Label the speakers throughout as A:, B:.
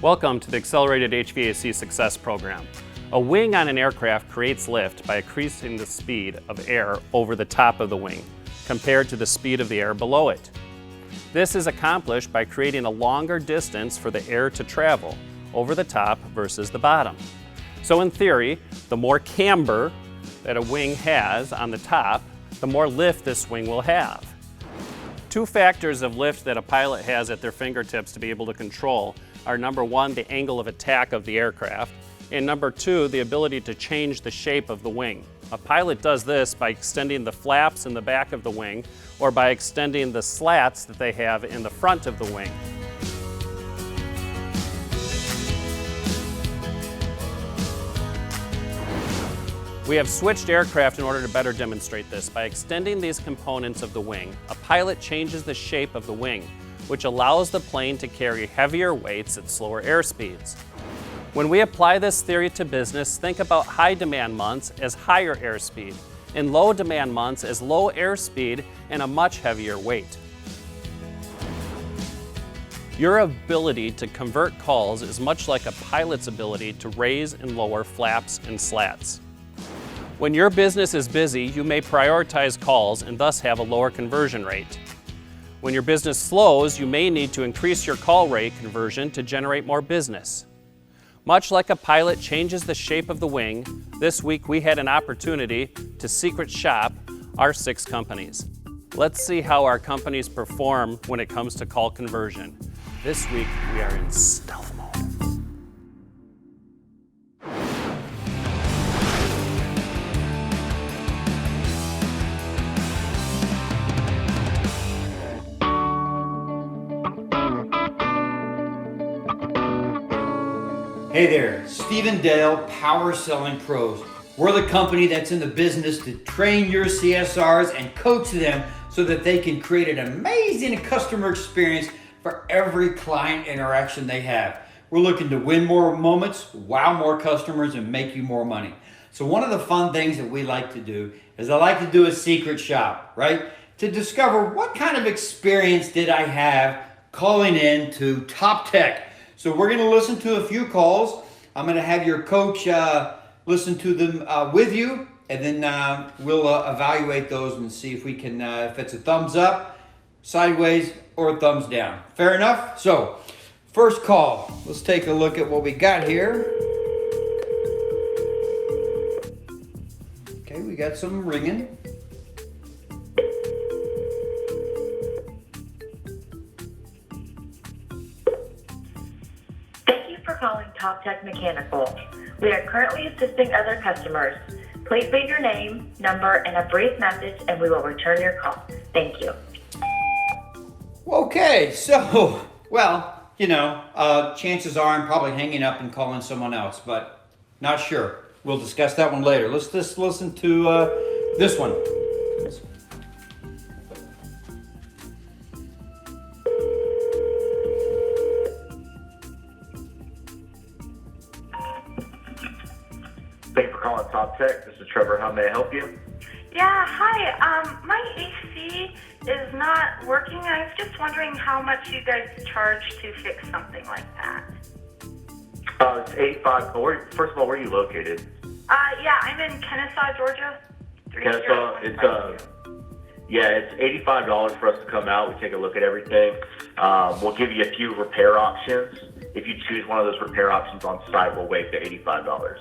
A: Welcome to the Accelerated HVAC Success Program. A wing on an aircraft creates lift by increasing the speed of air over the top of the wing compared to the speed of the air below it. This is accomplished by creating a longer distance for the air to travel over the top versus the bottom. So in theory, the more camber that a wing has on the top, the more lift this wing will have. Two factors of lift that a pilot has at their fingertips to be able to control are number one, the angle of attack of the aircraft, and number two, the ability to change the shape of the wing. A pilot does this by extending the flaps in the back of the wing or by extending the slats that they have in the front of the wing. We have switched aircraft in order to better demonstrate this. By extending these components of the wing, a pilot changes the shape of the wing, which allows the plane to carry heavier weights at slower airspeeds. When we apply this theory to business, think about high demand months as higher airspeed, and low demand months as low airspeed and a much heavier weight. Your ability to convert calls is much like a pilot's ability to raise and lower flaps and slats. When your business is busy, you may prioritize calls and thus have a lower conversion rate. When your business slows, you may need to increase your call rate conversion to generate more business. Much like a pilot changes the shape of the wing, this week we had an opportunity to secret shop our 6 companies. Let's see how our companies perform when it comes to call conversion. This week we are in stealth mode.
B: Hey there, Steve and Dale, Power Selling Pros. We're the company that's in the business to train your CSRs and coach them so that they can create an amazing customer experience for every client interaction they have. We're looking to win more moments, wow more customers, and make you more money. So one of the fun things that we like to do is I like to do a secret shop, right? To discover what kind of experience did I have calling in to Top Tech. So we're going to listen to a few calls. I'm going to have your coach listen to them with you, and then we'll evaluate those and see if we can, if it's a thumbs up, sideways, or a thumbs down. Fair enough? So, first call. Let's take a look at what we got here. Okay, we got some ringing.
C: Calling Top Tech Mechanical. We are currently assisting other customers. Please leave your name, number, and a brief message, and we will return your call. Thank you.
B: Okay, so, well, chances are I'm probably hanging up and calling someone else, but not sure. We'll discuss that one later. Let's just listen to this one.
D: Thanks for calling Top Tech. This is Trevor. How may I help you?
C: Yeah, hi. My AC is not working. I was just wondering how much you guys charge to fix something like that.
D: It's $85. First of all, where are you located?
C: Yeah, I'm in Kennesaw, Georgia.
D: Kennesaw. It's $85 for us to come out. We take a look at everything. We'll give you a few repair options. If you choose one of those repair options on site, we'll waive the $85.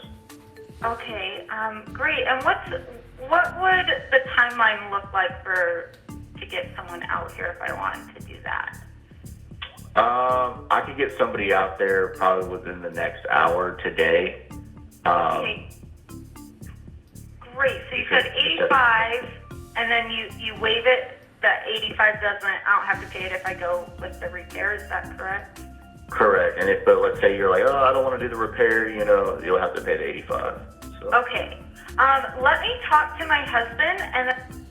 C: Okay, great. And what would the timeline look like to get someone out here if I wanted to do that?
D: I could get somebody out there probably within the next hour today.
C: Okay. Great. So you said 85, and then you waive it. That 85 I don't have to pay it if I go with the repair. Is that correct?
D: Correct. And but let's say you're like, I don't want to do the repair, you'll have to pay the 85. So.
C: Okay. Let me talk to my husband and then...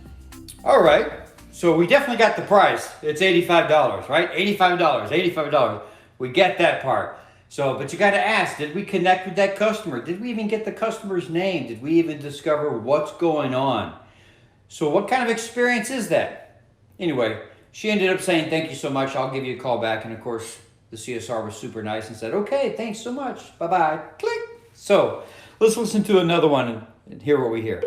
B: All right. So we definitely got the price. It's $85, right? $85. We get that part. So, but you got to ask, did we connect with that customer? Did we even get the customer's name? Did we even discover what's going on? So what kind of experience is that? Anyway, she ended up saying, thank you so much. I'll give you a call back. And of course, the CSR was super nice and said, okay, thanks so much. Bye-bye. Click. So let's listen to another one and hear what we hear.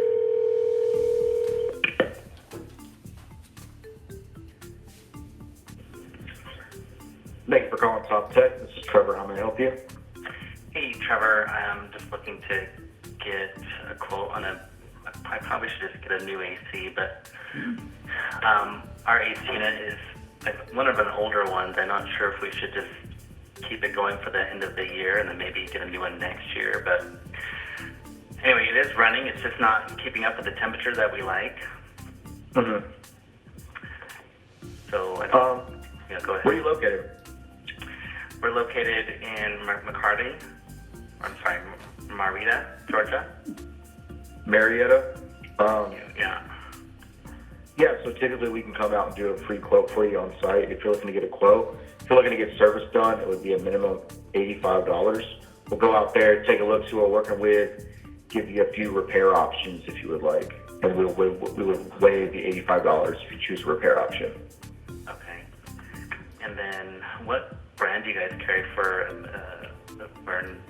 D: Thanks for calling Top Tech. This is Trevor. How may I help you?
E: Hey, Trevor. I'm just looking to get a quote on I probably should just get a new AC, but our AC unit is one of the older ones. I'm not sure if we should just keep it going for the end of the year and then maybe get a new one next year. But anyway, it is running. It's just not keeping up with the temperature that we like.
D: Mm-hmm.
E: So, go ahead.
D: Where are you located?
E: We're located in Marietta, Georgia.
D: Marietta?
E: Yeah.
D: Yeah, so typically we can come out and do a free quote for you on site. If you're looking to get a quote, if you're looking to get service done, it would be a minimum of $85. We'll go out there, take a look, see what we're working with, give you a few repair options if you would like. And we would waive the $85 if you choose a repair option.
E: Okay. And then what brand do you guys carry for the burn?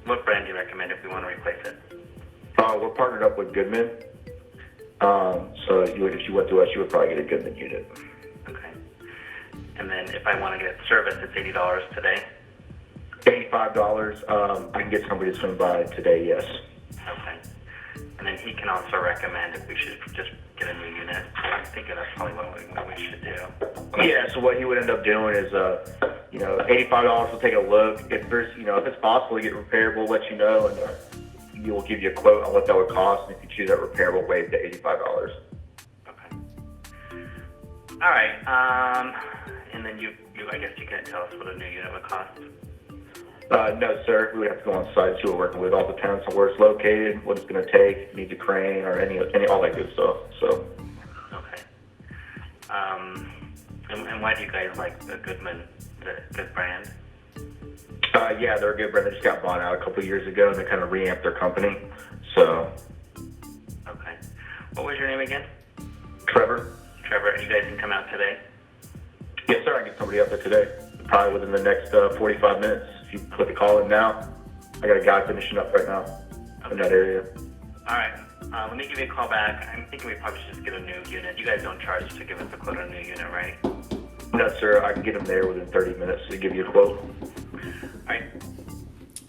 E: What brand do you recommend if we want to replace it?
D: We're partnered up with Goodman. So if you went to us, you would probably get a Goodman unit.
E: Okay. And then if I want to get it serviced, it's $80 today?
D: $85. I can get somebody to swing by today, yes.
E: Okay. And then he can also recommend if we should just get a new unit. I'm thinking that's probably what we should do.
D: Yeah, so what he would end up doing is, $85 will take a look. If there's, if it's possible to get repaired, we'll let you know, and we'll give you a quote on what that would cost. And if you choose that repair, we'll waive the $85.
E: Okay. All right. And then I guess you can't tell us what a new unit would cost.
D: No, sir. We would have to go on site, see what we're working with, all depends on where it's located, what it's going to take, needs a crane, or any all that good stuff. So.
E: Okay. And why do you guys like the Goodman, the good brand?
D: Yeah, they're a good brand. They just got bought out a couple of years ago, and they kind of reamped their company. So.
E: Okay. What was your name again?
D: Trevor.
E: Trevor, and you guys can come out today?
D: Yes, sir. I can get somebody up there today, probably within the next 45 minutes. If you put the call in now, I got a guy finishing up right now in that area.
E: All right. Let me give you a call back. I'm thinking we probably should just get a new unit. You guys don't charge to give us a quote on a new unit, right?
D: No, sir. I can get them there within 30 minutes to give you a quote.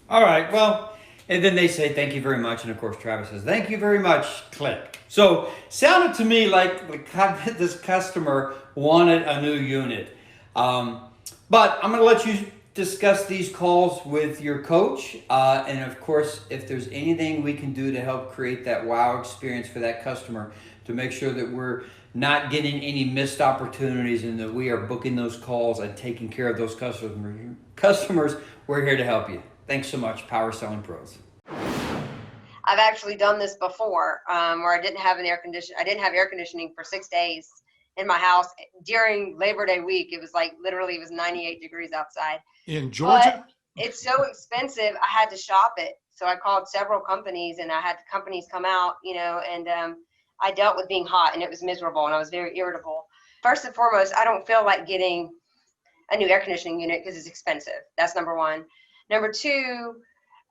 B: All right, well, and then they say thank you very much, and of course Travis says thank you very much, click. So sounded to me like this customer wanted a new unit. But I'm going to let you discuss these calls with your coach, and of course if there's anything we can do to help create that wow experience for that customer, to make sure that we're not getting any missed opportunities and that we are booking those calls and taking care of those customers, we're here to help you. Thanks so much, Power Selling Pros.
F: I've actually done this before, where I didn't have air conditioning for 6 days in my house during Labor Day week. It was literally it was 98 degrees outside.
G: In Georgia?
F: But it's so expensive, I had to shop it. So I called several companies, and I had companies come out, and I dealt with being hot, and it was miserable, and I was very irritable. First and foremost, I don't feel like getting a new air conditioning unit because it's expensive. That's number one. Number two,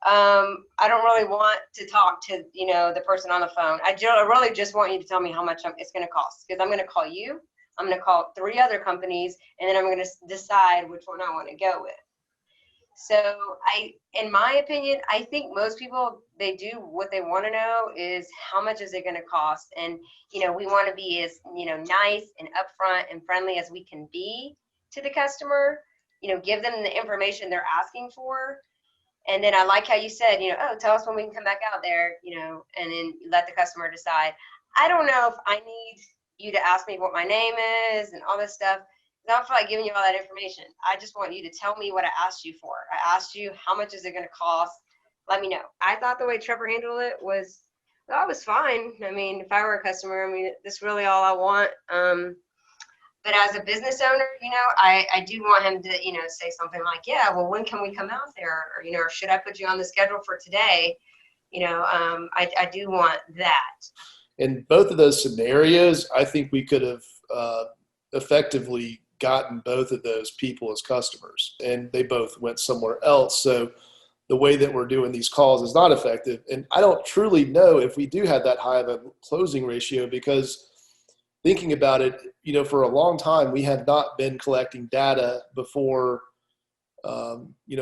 F: I don't really want to talk to, the person on the phone. I really just want you to tell me how much it's going to cost, because I'm going to call you, I'm going to call 3 other companies, and then I'm going to decide which one I want to go with. So in my opinion, I think most people, they do what they want to know is how much is it going to cost. And, we want to be as, nice and upfront and friendly as we can be to the customer, give them the information they're asking for. And then I like how you said, tell us when we can come back out there, and then let the customer decide. I don't know if I need you to ask me what my name is and all this stuff. I don't feel like giving you all that information. I just want you to tell me what I asked you for. I asked you, how much is it going to cost? Let me know. I thought the way Trevor handled it was fine. I mean, if I were a customer, that's really all I want. But as a business owner, I do want him to, say something like, yeah, well, when can we come out there? Or, should I put you on the schedule for today? I do want that.
G: In both of those scenarios, I think we could have effectively gotten both of those people as customers, and they both went somewhere else. So the way that we're doing these calls is not effective. And I don't truly know if we do have that high of a closing ratio, because thinking about it, for a long time, we have not been collecting data before,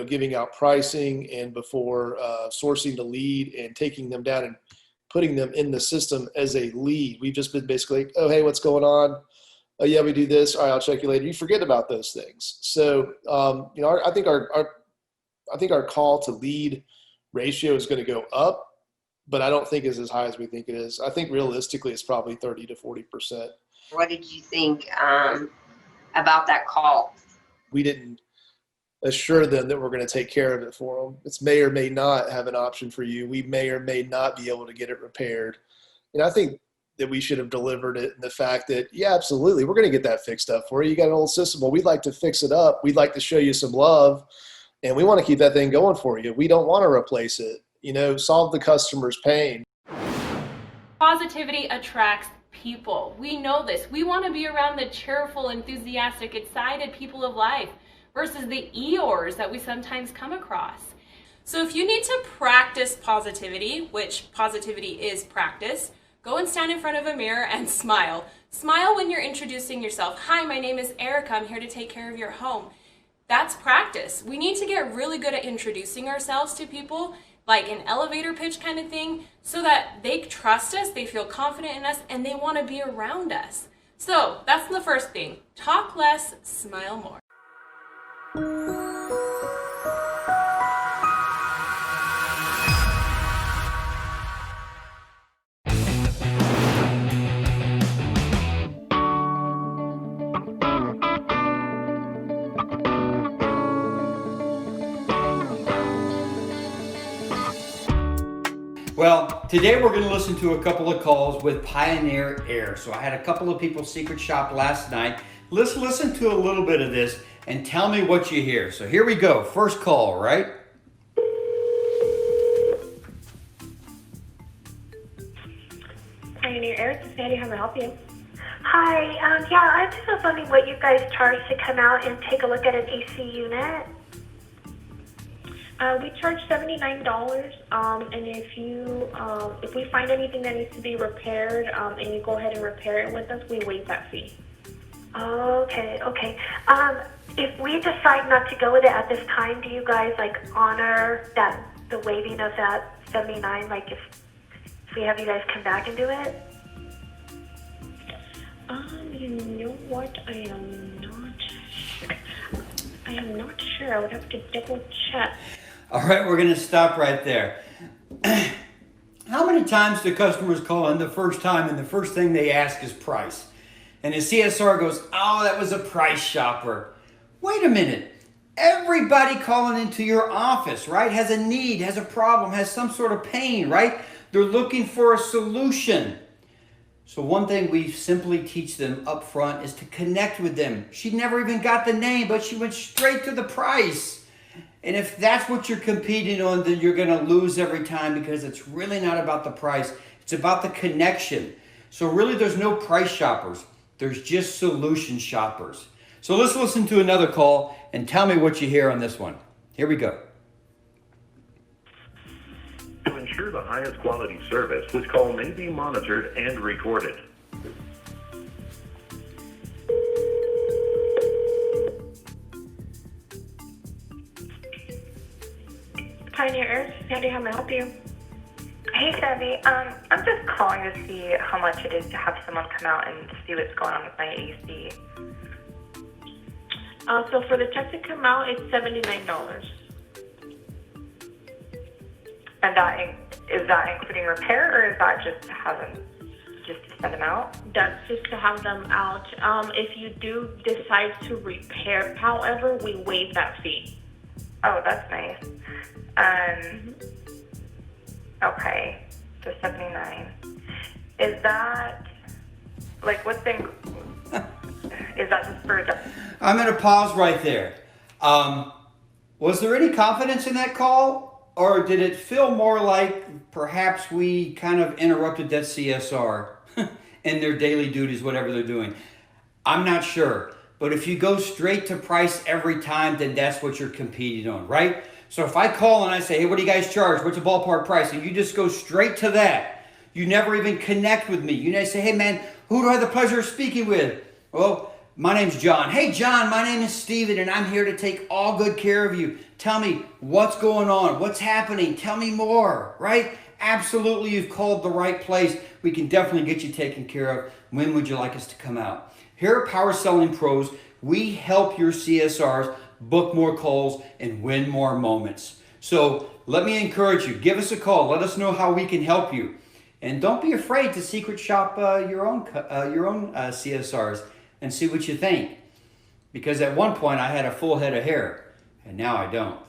G: giving out pricing and before sourcing the lead and taking them down and putting them in the system as a lead. We've just been basically, oh, hey, what's going on? Oh yeah, we do this. All right, I'll check you later. You forget about those things. So, I think our call to lead ratio is going to go up, but I don't think it's as high as we think it is. I think realistically it's probably 30 to 40%.
F: What did you think about that call?
G: We didn't assure them that we're going to take care of it for them. It may or may not have an option for you. We may or may not be able to get it repaired. And I think that we should have delivered it in the fact that, yeah, absolutely, we're going to get that fixed up for you. You got an old system. Well, we'd like to fix it up. We'd like to show you some love, and we want to keep that thing going for you. We don't want to replace it. Solve the customer's pain.
H: Positivity attracts people. We know this. We want to be around the cheerful, enthusiastic, excited people of life versus the Eeyores that we sometimes come across. So if you need to practice positivity, which positivity is practice, go and stand in front of a mirror and smile. Smile when you're introducing yourself. Hi, my name is Erica. I'm here to take care of your home. That's practice. We need to get really good at introducing ourselves to people, like an elevator pitch kind of thing, so that they trust us, they feel confident in us, and they want to be around us. So that's the first thing. Talk less, smile more.
B: Well, today we're going to listen to a couple of calls with Pioneer Air. So I had a couple of people secret shop last night. Let's listen to a little bit of this and tell me what you hear. So here we go. First call, right?
I: Pioneer Air, this is Sandy. How may I help you?
J: Hi, I just was wondering what you guys charge to come out and take a look at an AC unit.
I: We charge $79, and if we find anything that needs to be repaired, and you go ahead and repair it with us, we waive that fee.
J: Okay. If we decide not to go with it at this time, do you guys honor the waiving of that $79? If we have you guys come back and do it?
I: You know what? I am not sure. I would have to double check.
B: All right, we're going to stop right there. How many times do customers call in the first time and the first thing they ask is price? And the CSR goes, oh, that was a price shopper. Wait a minute. Everybody calling into your office, right, has a need, has a problem, has some sort of pain, right? They're looking for a solution. So one thing we simply teach them up front is to connect with them. She never even got the name, but she went straight to the price. And if that's what you're competing on, then you're going to lose every time, because it's really not about the price. It's about the connection. So really there's no price shoppers. There's just solution shoppers. So let's listen to another call and tell me what you hear on this one. Here we go.
K: To ensure the highest quality service, this call may be monitored and recorded.
I: Pioneer Air, Sandy, how may I help you?
J: Hey, Sandy. I'm just calling to see how much it is to have someone come out and see what's going on with my AC.
I: So for the tech to come out, it's $79.
J: And is that including repair, or is that just to have them, just to send them out?
I: That's just to have them out. If you do decide to repair, however, we waive that fee.
J: Oh, that's nice. Okay, so 79. Is that, what's the, is that just for
B: I'm going to pause right there. Was there any confidence in that call, or did it feel more like perhaps we kind of interrupted that CSR in their daily duties, whatever they're doing? I'm not sure. But if you go straight to price every time, then that's what you're competing on, right? So if I call and I say, hey, what do you guys charge? What's the ballpark price? And you just go straight to that. You never even connect with me. You never say, hey man, who do I have the pleasure of speaking with? Well, my name's John. Hey John, my name is Steven and I'm here to take all good care of you. Tell me what's going on, what's happening, tell me more, right? Absolutely, you've called the right place. We can definitely get you taken care of. When would you like us to come out? Here at Power Selling Pros, we help your CSRs book more calls and win more moments. So let me encourage you, give us a call. Let us know how we can help you. And don't be afraid to secret shop your own CSRs and see what you think. Because at one point I had a full head of hair and now I don't.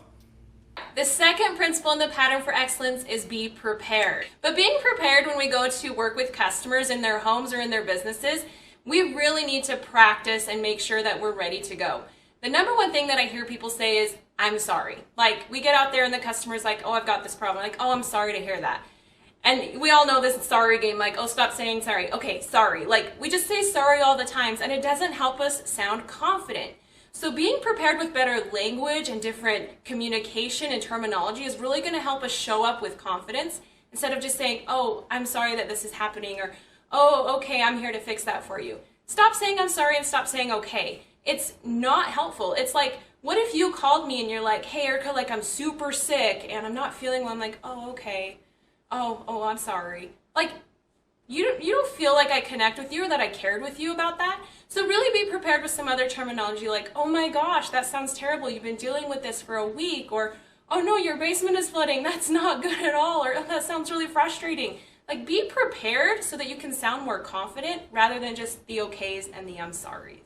H: The second principle in the pattern for excellence is be prepared. But being prepared when we go to work with customers in their homes or in their businesses, we really need to practice and make sure that we're ready to go. The number one thing that I hear people say is, I'm sorry. Like, we get out there and the customer's like, oh, I've got this problem. Like, oh, I'm sorry to hear that. And we all know this sorry game, like, oh, stop saying sorry. Okay, sorry. Like, we just say sorry all the times, and it doesn't help us sound confident. So being prepared with better language and different communication and terminology is really going to help us show up with confidence instead of just saying, oh, I'm sorry that this is happening, or, oh, okay, I'm here to fix that for you. Stop saying I'm sorry and stop saying okay. It's not helpful. It's like, what if you called me and you're like, hey, Erica, like I'm super sick and I'm not feeling well. I'm like, oh, okay. Oh, I'm sorry. Like, you don't feel like I connect with you or that I cared with you about that. So really be prepared with some other terminology like, oh my gosh, that sounds terrible. You've been dealing with this for a week. Or, oh no, your basement is flooding. That's not good at all. Or, oh, that sounds really frustrating. Like, be prepared so that you can sound more confident rather than just the okays and the I'm sorries.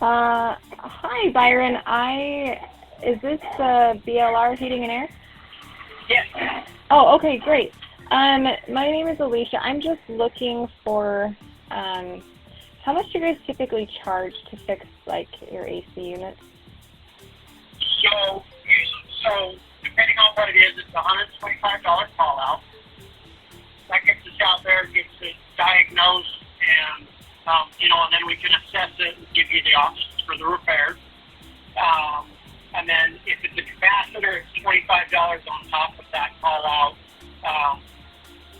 L: Hi, Byron. Is this BLR Heating and Air?
M: Yes.
L: Oh, okay, great. My name is Alicia. I'm just looking for, how much do you guys typically charge to fix, like, your AC units?
M: So depending on what it is, it's $125 call out. That gets us out there, gets it diagnosed, and and then we can assess it and give you the options for the repair. And then if it's a capacitor, it's $25 on top of that call out.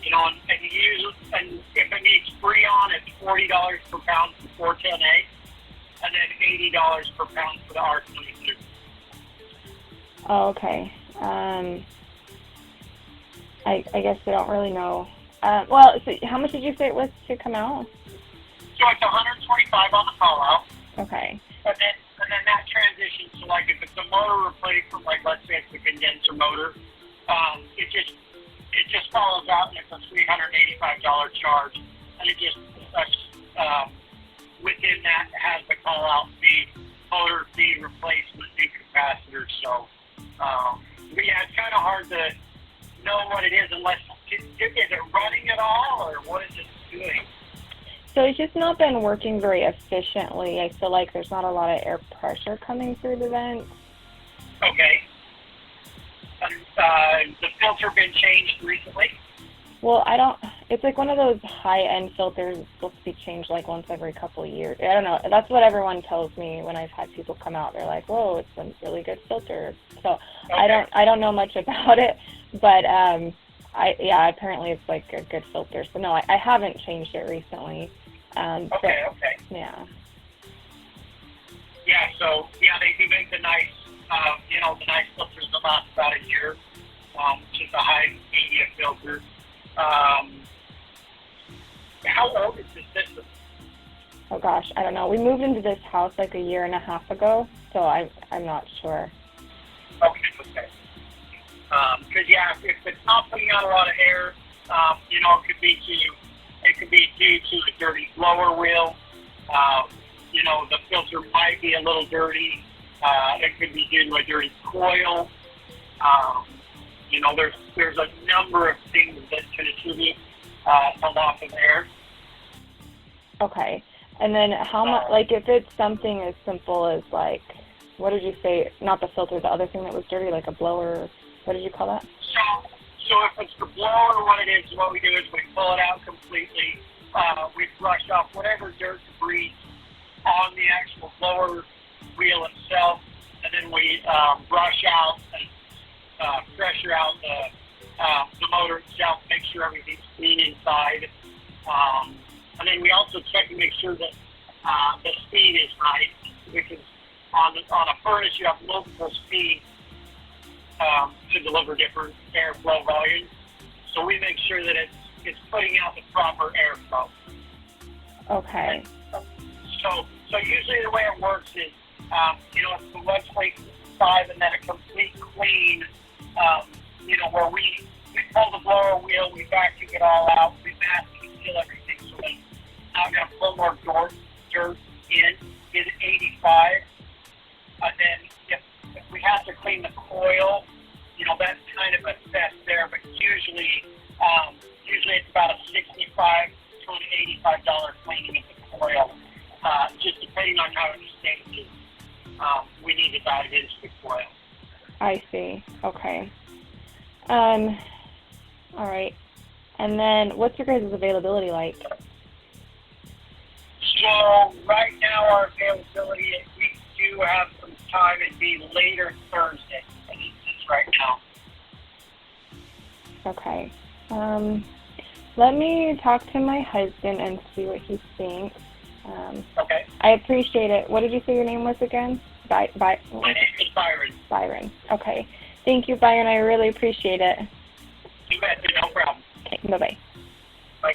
M: And you use it, and if it needs Freon, it's $40 per pound for 410A, and then $80 per pound for the R22.
L: Oh, okay. I guess I don't really know. So how much did you say it was to come out?
M: So it's $125 on the call out.
L: Okay.
M: And then that transitions to, like, if it's a motor replacement, like let's say it's a condenser motor, it just follows out and it's a $385 charge, and it just within that has the call out fee, motor fee, replacement, new capacitor. So but yeah, it's kind of hard to know what it is unless is it running at all, or what is it doing?
L: So it's just not been working very efficiently. I feel like there's not a lot of air pressure coming through the vents.
M: Okay. The filter been changed recently?
L: Well, it's like one of those high-end filters supposed to be changed like once every couple of years. I don't know. That's what everyone tells me when I've had people come out. They're like, whoa, it's a really good filter. So okay. I don't know much about it, but apparently it's like a good filter. So no, I haven't changed it recently.
M: Okay.
L: Yeah.
M: Yeah, so, they do make the nice, the nice filters that last about a year, which is a high media filter. How old is this system?
L: Oh gosh, I don't know. We moved into this house like a year and a half ago, so I'm not sure.
M: Okay. Because if it's not putting out a lot of air, it could be due to a dirty blower wheel. The filter might be a little dirty. It could be due to a dirty coil. There's a number of things that can attribute. to loss of air.
L: Okay. And then how much, like if it's something as simple as like, what did you say, not the filter, the other thing that was dirty, like a blower, what did you call that?
M: So if it's the blower, what it is, what we do is we pull it out completely. We brush off whatever dirt, debris on the actual blower wheel itself, and then we brush out and pressure out the motor itself, make sure everything's clean inside. And then we also check to make sure that the speed is right, because on a furnace you have multiple speeds to deliver different airflow volumes. So we make sure that it's putting out the proper airflow.
L: Okay.
M: So usually the way it works is, it's the 125 and then a complete clean, where we pull the blower wheel, we vacuum it all out, we mask and seal everything, so that now I'm going to pull more dirt in 85. And then if we have to clean the coil, that's kind of a step there, but usually it's about a $65 to an $85 cleaning of the coil, just depending on how it stages. We need to dive into the coil.
L: I see. Okay. All right. And then what's your guys' availability like?
M: So right now our availability, we do have some time. It'd be later Thursday. It's right now.
L: Okay. Let me talk to my husband and see what he thinks.
M: Okay.
L: I appreciate it. What did you say your name was again?
M: My name is Byron.
L: Byron. Okay. Thank you, Byron. I really appreciate it.
M: You bet. No problem.
L: Okay. Bye-bye.
M: Bye.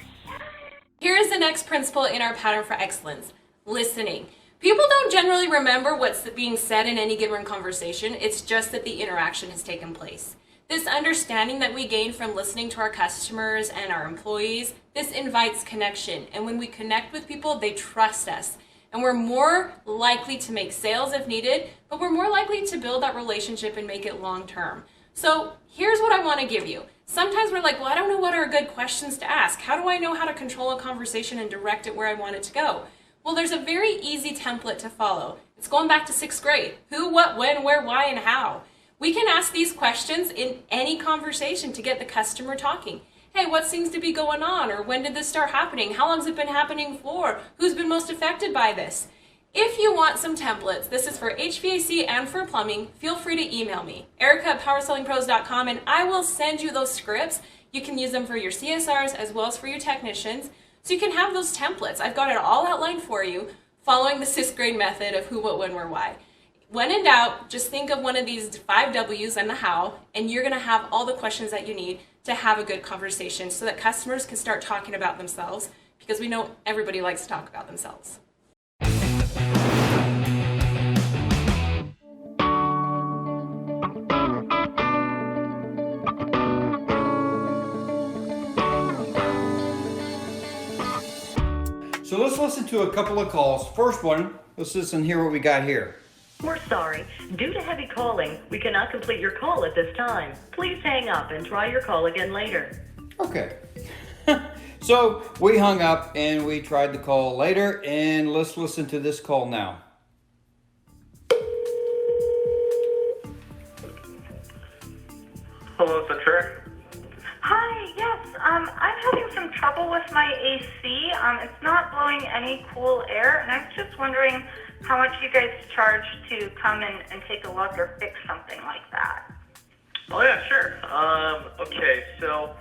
H: Here is the next principle in our pattern for excellence: listening. People don't generally remember what's being said in any given conversation. It's just that the interaction has taken place. This understanding that we gain from listening to our customers and our employees, this invites connection. And when we connect with people, they trust us. And we're more likely to make sales if needed, but we're more likely to build that relationship and make it long term. So here's what I want to give you. Sometimes we're like, well, I don't know what are good questions to ask. How do I know how to control a conversation and direct it where I want it to go? Well, there's a very easy template to follow. It's going back to 6th grade. Who, what, when, where, why, and how. We can ask these questions in any conversation to get the customer talking. Hey, what seems to be going on? Or when did this start happening? How long has it been happening for? Who's been most affected by this? If you want some templates, this is for HVAC and for plumbing, feel free to email me, erica@powersellingpros.com, and I will send you those scripts. You can use them for your CSRs as well as for your technicians. So you can have those templates. I've got it all outlined for you, following the 6th grade method of who, what, when, where, why. When in doubt, just think of one of these 5 W's and the how, and you're going to have all the questions that you need to have a good conversation so that customers can start talking about themselves, because we know everybody likes to talk about themselves.
B: So let's listen to a couple of calls. First one, let's listen and hear what we got here.
C: We're sorry. Due to heavy calling, we cannot complete your call at this time. Please hang up and try your call again later.
B: Okay. So we hung up and we tried the call later, and let's listen to this call now.
D: Hello, Centric.
J: Hi, yes. I'm having some trouble with my AC. It's not blowing any cool air, and I'm just wondering how much you guys charge to come and take a look or fix something like that.
N: Oh yeah, sure. Okay, so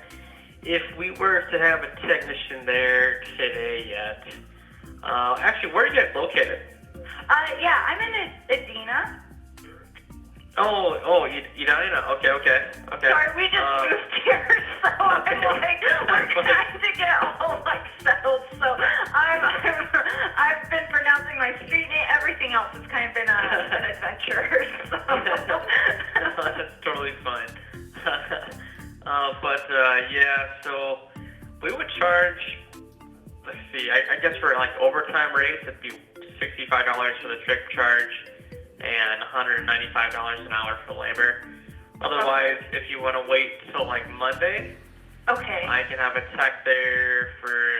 N: if we were to have a technician there today yet, actually, where are you guys located?
J: Yeah, I'm in Edina.
N: Oh, Edina. Okay.
J: Sorry, we just moved here, so I'm like, we're trying to get all settled. So I've been pronouncing my street name. Everything else has kind of been an adventure. So.
N: That's totally fine. So we would charge. Let's see. I guess for like overtime rates, it'd be $65 for the trip charge and $195 an hour for labor. Otherwise, if you want to wait till like Monday,
J: Okay.
N: I can have a tech there for,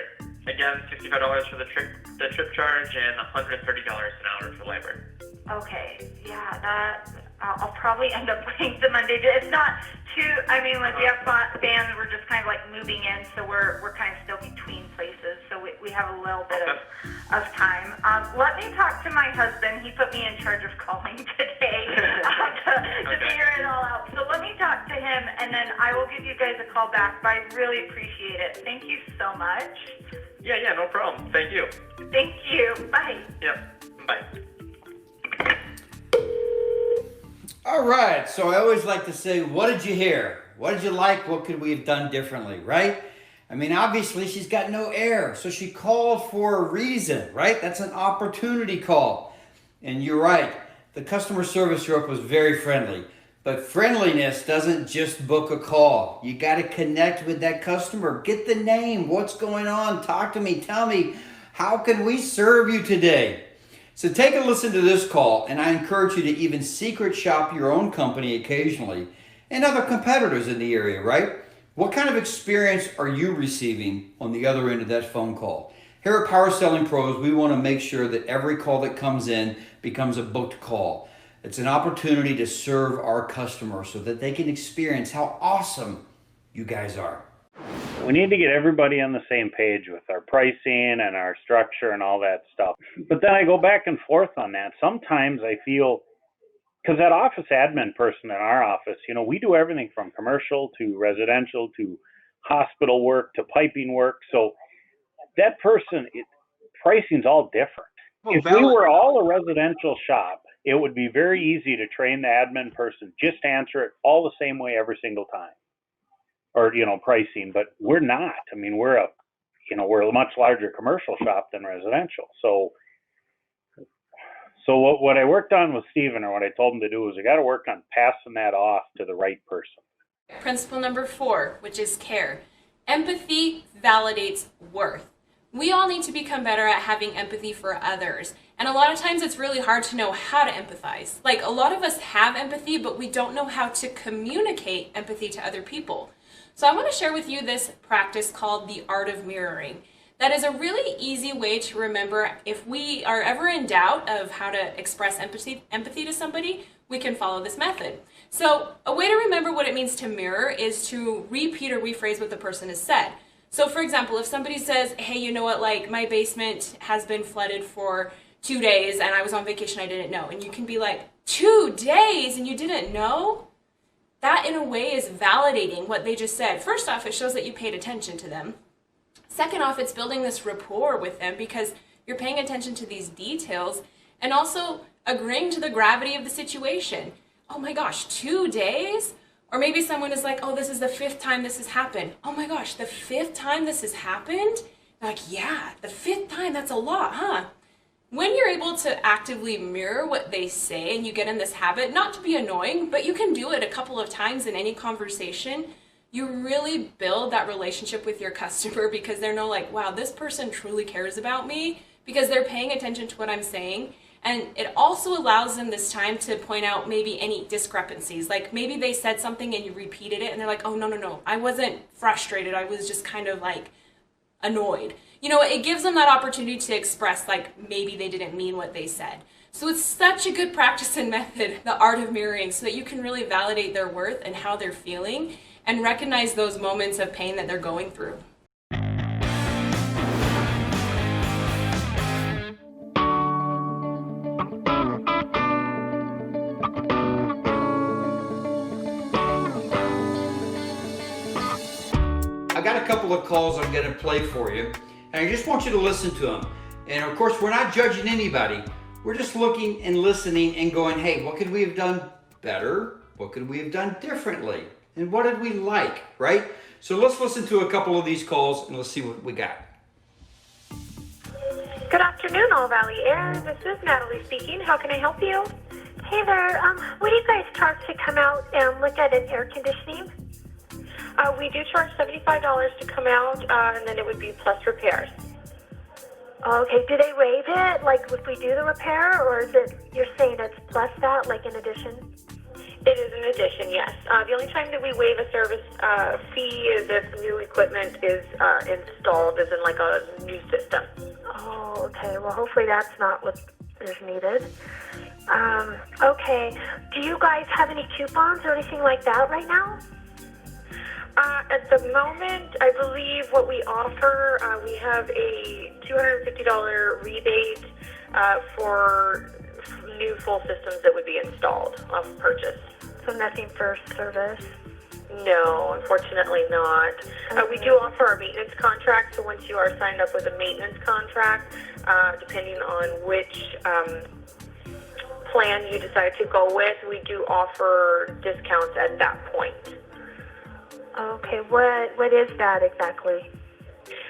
N: again, $65 for the trip charge and $130 an hour for labor.
J: Okay, yeah, that I'll probably end up putting the Monday. It's not too. I mean, like we have fans, we're just kind of like moving in, so we're kind of still between places, so we have a little bit of time. Let me talk to my husband. He put me in charge of calling today to figure it all out. So let me talk to him, and then I will give you guys a call back. But I really appreciate it. Thank you so much.
N: Yeah, no problem. Thank you.
J: Thank you. Bye.
N: Yep. Bye.
B: All right, so I always like to say, what did you hear? What did you like? What could we have done differently, right? I mean, obviously she's got no air, so she called for a reason, right? That's an opportunity call. And you're right, the customer service rep was very friendly. But friendliness doesn't just book a call. You got to connect with that customer. Get the name. What's going on? Talk to me. Tell me, how can we serve you today? So take a listen to this call, and I encourage you to even secret shop your own company occasionally and other competitors in the area, right? What kind of experience are you receiving on the other end of that phone call? Here at Power Selling Pros, we want to make sure that every call that comes in becomes a booked call. It's an opportunity to serve our customers so that they can experience how awesome you guys are.
O: We need to get everybody on the same page with our pricing and our structure and all that stuff. But then I go back and forth on that. Sometimes I feel, because that office admin person in our office, we do everything from commercial to residential to hospital work to piping work. So that person, pricing's all different. If we were all a residential shop, it would be very easy to train the admin person, just answer it all the same way every single time. Or, pricing, but we're not. I mean, we're a much larger commercial shop than residential. So what I worked on with Steven, or what I told him to do, is I got to work on passing that off to the right person.
H: Principle number 4, which is care. Empathy validates worth. We all need to become better at having empathy for others. And a lot of times it's really hard to know how to empathize. Like, a lot of us have empathy, but we don't know how to communicate empathy to other people. So I want to share with you this practice called the art of mirroring. That is a really easy way to remember if we are ever in doubt of how to express empathy to somebody, we can follow this method. So a way to remember what it means to mirror is to repeat or rephrase what the person has said. So for example, if somebody says, hey, you know what, like my basement has been flooded for 2 days and I was on vacation, I didn't know. And you can be like, 2 days and you didn't know? That, in a way, is validating what they just said. First off, it shows that you paid attention to them. Second off, it's building this rapport with them because you're paying attention to these details and also agreeing to the gravity of the situation. Oh my gosh, 2 days? Or maybe someone is like, oh, this is the 5th time this has happened. Oh my gosh, the 5th time this has happened? They're like, yeah, the 5th time, that's a lot, huh? When you're able to actively mirror what they say and you get in this habit, not to be annoying, but you can do it a couple of times in any conversation, you really build that relationship with your customer because they're like, wow, this person truly cares about me because they're paying attention to what I'm saying. And it also allows them this time to point out maybe any discrepancies. Like maybe they said something and you repeated it and they're like, oh, no, I wasn't frustrated. I was just kind of like annoyed. It gives them that opportunity to express like maybe they didn't mean what they said. So it's such a good practice and method, the art of mirroring, so that you can really validate their worth and how they're feeling and recognize those moments of pain that they're going through.
B: I got a couple of calls I'm going to play for you, and I just want you to listen to them. And of course, we're not judging anybody. We're just looking and listening and going, hey, what could we have done better? What could we have done differently? And what did we like, right? So let's listen to a couple of these calls and let's see what we got.
J: Good afternoon, All Valley Air. This is Natalie speaking. How can I help you? Hey there. What do you guys charge to come out and look at an air conditioning? We do charge $75 to come out, and then it would be plus repairs. Okay, do they waive it, like if we do the repair, or is it, you're saying it's plus that, like in addition?
I: It is an addition, yes. The only time that we waive a service fee is if new equipment is installed, as in like a new system.
J: Oh, okay. Well, hopefully that's not what is needed. Okay. Do you guys have any coupons or anything like that right now?
I: At the moment, I believe what we offer, we have a $250 rebate for new full systems that would be installed off purchase.
J: So nothing for service?
I: No, unfortunately not. We do offer our maintenance contract, so once you are signed up with a maintenance contract, depending on which plan you decide to go with, we do offer discounts at that point.
J: Okay, what is that exactly?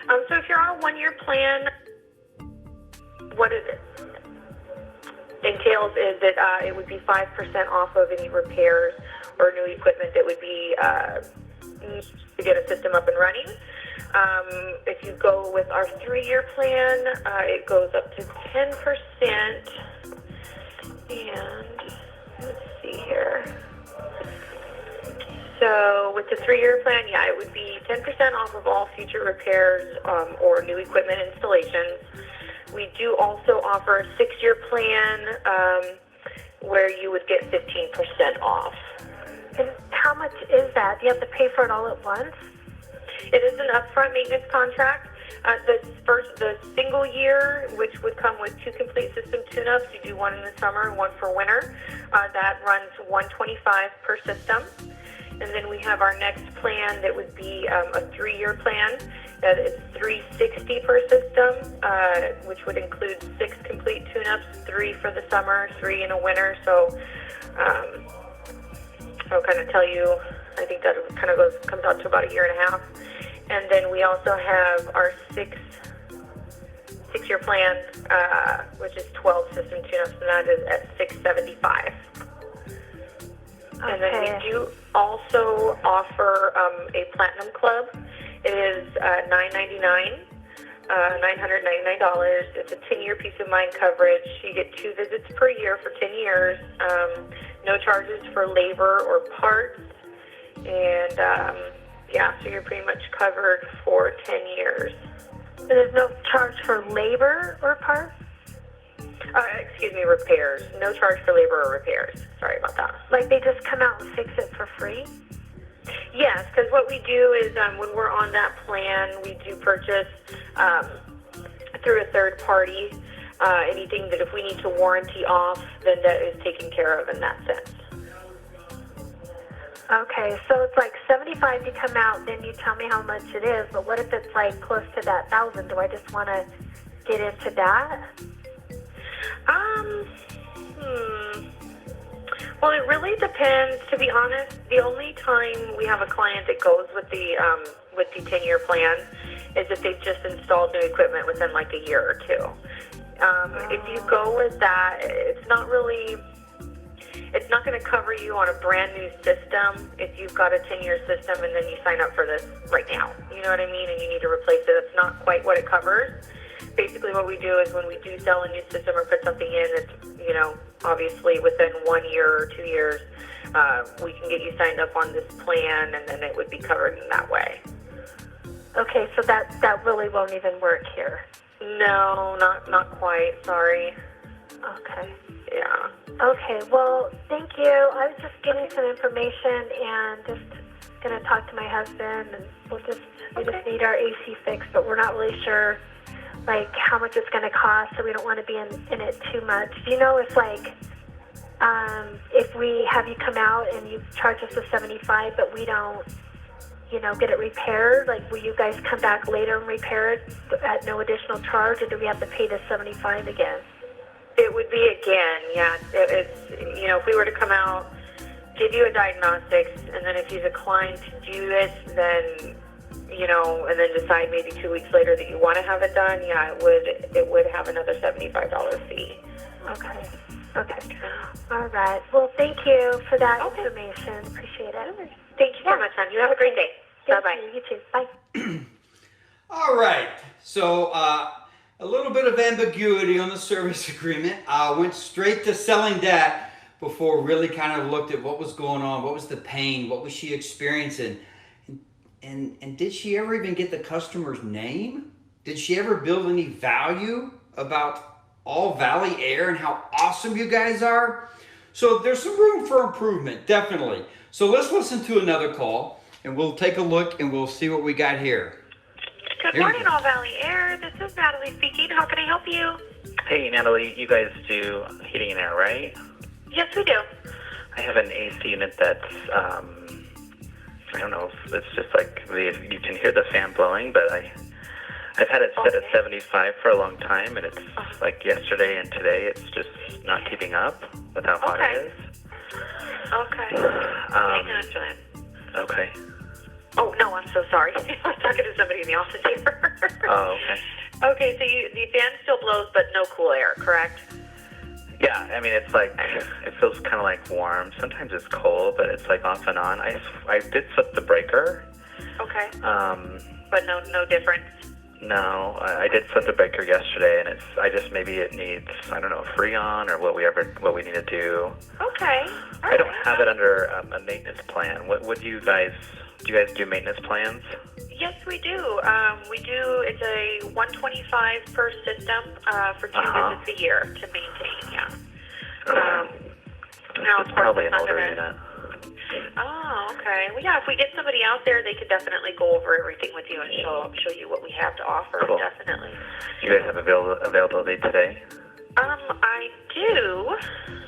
I: So if you're on a one-year plan, what it entails is that it would be 5% off of any repairs or new equipment that would be to get a system up and running. If you go with our 3-year plan, it goes up to 10%. And let's see here. So with the 3-year plan, yeah, it would be 10% off of all future repairs or new equipment installations. We do also offer a 6-year plan where you would get 15% off.
J: And how much is that? Do you have to pay for it all at once?
I: It is an upfront maintenance contract. The single year, which would come with 2 complete system tune-ups, you do one in the summer and one for winter. That runs $125 per system. And then we have our next plan that would be a 3-year plan. That is $360 per system, which would include 6 complete tune-ups, 3 for the summer, 3 in a winter. So I'll kind of tell you, I think that kind of comes out to about a year and a half. And then we also have our 6-year plan, which is 12 system tune-ups, and that is at $675. And then we do also offer a Platinum Club. It is $999. It's a 10-year peace of mind coverage. You get 2 visits per year for 10 years. No charges for labor or parts. And yeah, so you're pretty much covered for 10 years.
J: There's no charge for labor or parts?
I: Excuse me, repairs. No charge for labor or repairs. Sorry about that.
J: Like they just come out and fix it for free?
I: Yes, because what we do is when we're on that plan, we do purchase through a third party anything that if we need to warranty off, then that is taken care of in that sense.
J: Okay, so it's like $75 to come out, then you tell me how much it is, but what if it's like close to that $1,000? Do I just want to get into that?
I: Well, it really depends. To be honest, the only time we have a client that goes with the 10-year plan is if they've just installed new equipment within like a year or 2. If you go with that, it's not going to cover you on a brand new system if you've got a 10-year system and then you sign up for this right now. You know what I mean? And you need to replace it. It's not quite what it covers. Basically what we do is when we do sell a new system or put something in that's, obviously within 1 year or 2 years, we can get you signed up on this plan and then it would be covered in that way.
J: Okay, so that really won't even work here.
I: No, not quite. Sorry.
J: Okay.
I: Yeah.
J: Okay, well, thank you. I was just getting some information and just going to talk to my husband, and we just need our AC fixed, but we're not really sure, like, how much it's going to cost, so we don't want to be in it too much. Do you know if, like, if we have you come out and you charge us the $75, but we don't, get it repaired, like, will you guys come back later and repair it at no additional charge, or do we have to pay the $75 again?
I: It would be again, yeah. It's if we were to come out, give you a diagnostics, and then if you decline to do this, then, and then decide maybe 2 weeks later that you want to have it done, yeah, it would have another $75 fee.
J: Okay. All right. Well, thank you for that information. Appreciate it.
I: Thank you so much, hon. You have a great day. Bye-bye.
J: You too. Bye.
B: All right. So a little bit of ambiguity on the service agreement. Went straight to selling that. before really kind of looked at what was going on, what was the pain, what was she experiencing, and did she ever even get the customer's name? Did she ever build any value about All Valley Air and how awesome you guys are? So there's some room for improvement, definitely. So let's listen to another call, and we'll take a look and we'll see what we got here.
I: Good morning, All Valley Air. This is Natalie speaking. How can I help you?
E: Hey, Natalie, you guys do heating and air, right?
I: Yes, we do.
E: I have an AC unit that's, I don't know, it's just like, you can hear the fan blowing, but I've had it set at 75 for a long time, and it's like yesterday and today, it's just not keeping up with how hot it is.
I: Okay. Hang on, John.
E: Okay.
I: Oh, no, I'm so sorry. I was talking to somebody in the office here.
E: Oh, okay.
I: Okay, so the fan still blows, but no cool air, correct?
E: Yeah, I mean, it's like, it feels kind of like warm. Sometimes it's cold, but it's like off and on. I did flip the breaker.
I: Okay. But no difference?
E: No, I did flip the breaker yesterday, and maybe it needs, I don't know, Freon or what we need to do.
I: Okay.
E: I don't have it under a maintenance plan. What do you guys do maintenance plans?
I: Yes, we do. It's a $125 per system for 2 visits a year to maintain. Yeah. Now, of
E: It's
I: course,
E: probably
I: it's
E: an
I: not
E: older
I: gonna.
E: unit.
I: Oh, okay. Well, yeah. If we get somebody out there, they could definitely go over everything with you and show you what we have to offer.
E: Cool.
I: Definitely.
E: You guys have availability today?
I: I do.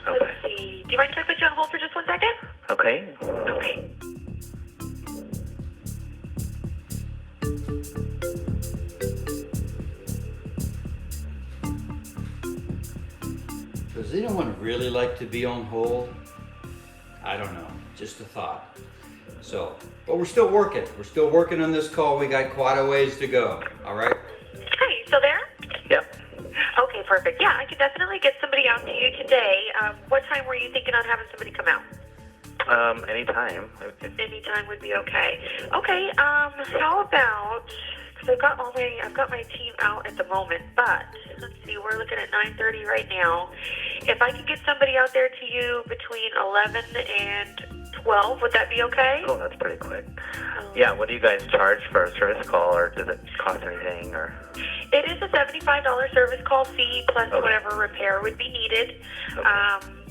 E: Okay.
I: Let's see. Do you mind if I put you on hold for just 1 second?
E: Okay.
I: Okay.
B: Does anyone really like to be on hold? I don't know, just a thought. So, but we're still working. We're still working on this call. We got quite a ways to go, all right?
I: Hey, you still there?
E: Yep.
I: Okay, perfect. Yeah, I could definitely get somebody out to you today. What time were you thinking on having somebody come out?
E: Anytime.
I: Anytime would be okay. Okay, how about, because I've got my team out at the moment, but let's see, we're looking at 9:30 right now. If I could get somebody out there to you between 11 and 12, would that be okay?
E: Oh, that's pretty quick. Yeah, what do you guys charge for a service call, or does it cost anything, or?
I: It is a $75 service call fee plus whatever repair would be needed.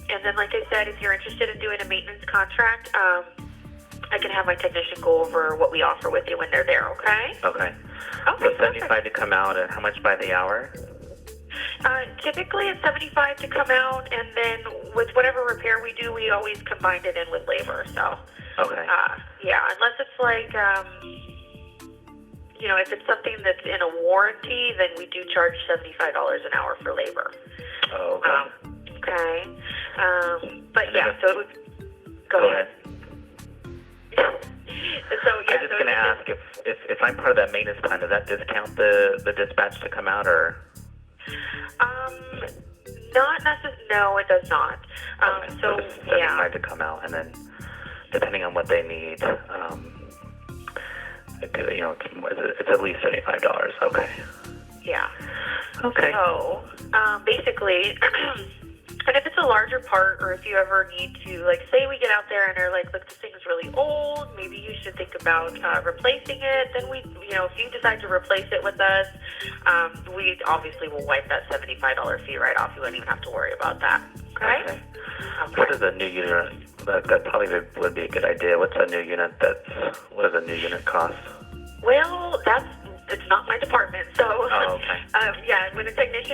I: And then, like I said, if you're interested in doing a maintenance contract, I can have my technician go over what we offer with you when they're there, okay?
E: Okay.
I: Okay,
E: So 75 to come out, and how much by the hour?
I: Typically it's 75 to come out, and then with whatever repair we do, we always combine it in with labor. So,
E: okay.
I: Yeah, unless it's like, if it's something that's in a warranty, then we do charge $75 an hour for labor.
E: Oh, okay.
I: Okay. But yeah, so it would go ahead.
E: I'm just going to ask if I'm part of that maintenance plan, does that discount the dispatch to come out, or?
I: Not necessarily. No, it does not.
E: Okay. So it's 75 to come out, and then depending on what they need, it's at least $75. Okay.
I: Yeah.
E: Okay.
I: So basically. And if it's a larger part, or if you ever need to, like, say we get out there and they're like, look, this thing's really old, maybe you should think about replacing it, then if you decide to replace it with us, we obviously will wipe that $75 fee right off. You wouldn't even have to worry about that. Okay?
E: What is a new unit? That probably would be a good idea. What does a new unit cost?
I: Well, it's not my department, so
E: okay.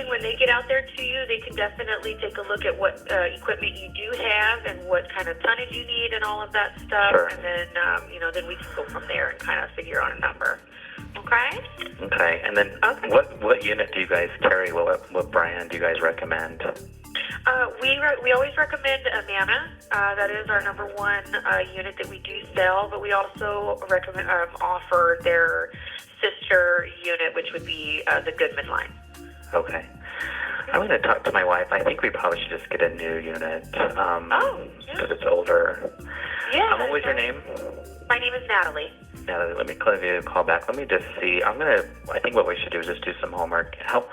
I: when they get out there to you, they can definitely take a look at what equipment you do have and what kind of tonnage you need and all of that stuff,
E: sure.
I: And then then we can go from there and kind of figure out a number. Okay.
E: Okay, and then what unit do you guys carry? What brand do you guys recommend?
I: We always recommend Amana. That is our number one unit that we do sell, but we also recommend offer their sister unit, which would be the Goodman line.
E: Okay. I'm going to talk to my wife. I think we probably should just get a new unit because it's older.
I: Yeah.
E: What was your name?
I: My name is Natalie.
E: Natalie, let me give you a call back. Let me just see. I think what we should do is just do some homework. How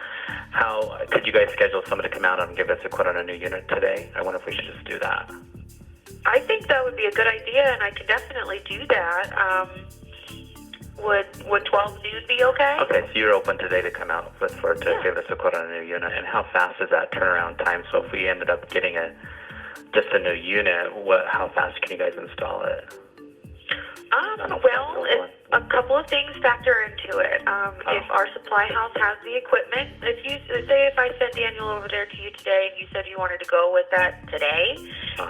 E: could you guys schedule somebody to come out and give us a quote on a new unit today? I wonder if we should just do that.
I: I think that would be a good idea, and I can definitely do that. Would 12 noon be okay?
E: Okay, so you're open today to come out to give us a quote on a new unit. And how fast is that turnaround time? So if we ended up getting just a new unit, how fast can you guys install it?
I: Well, a couple of things factor into it. If our supply house has the equipment, if I sent Daniel over there to you today and you said you wanted to go with that today,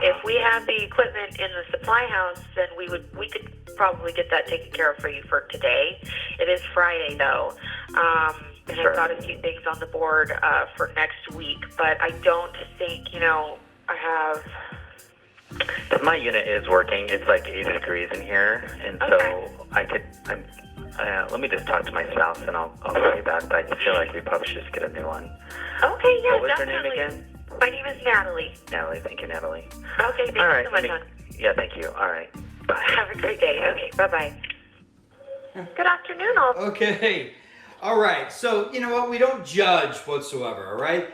I: if we have the equipment in the supply house, then we could probably get that taken care of for you for today. It is Friday though, and I've got a few things on the board for next week, but I don't think I have.
E: My unit is working. It's like 80 degrees in here, and so let me just talk to my spouse, and I'll call you back. But I feel like we probably should just get a new one.
I: Okay, yeah,
E: what was
I: definitely.
E: Your name again?
I: My name is Natalie.
E: Natalie, thank you, Natalie.
I: Okay, thank you so much, hon.
E: Yeah, thank you. All right, bye.
I: Have a great day. Okay, bye-bye. Good afternoon, all.
B: Okay. All right. So, you know what? We don't judge whatsoever, all right?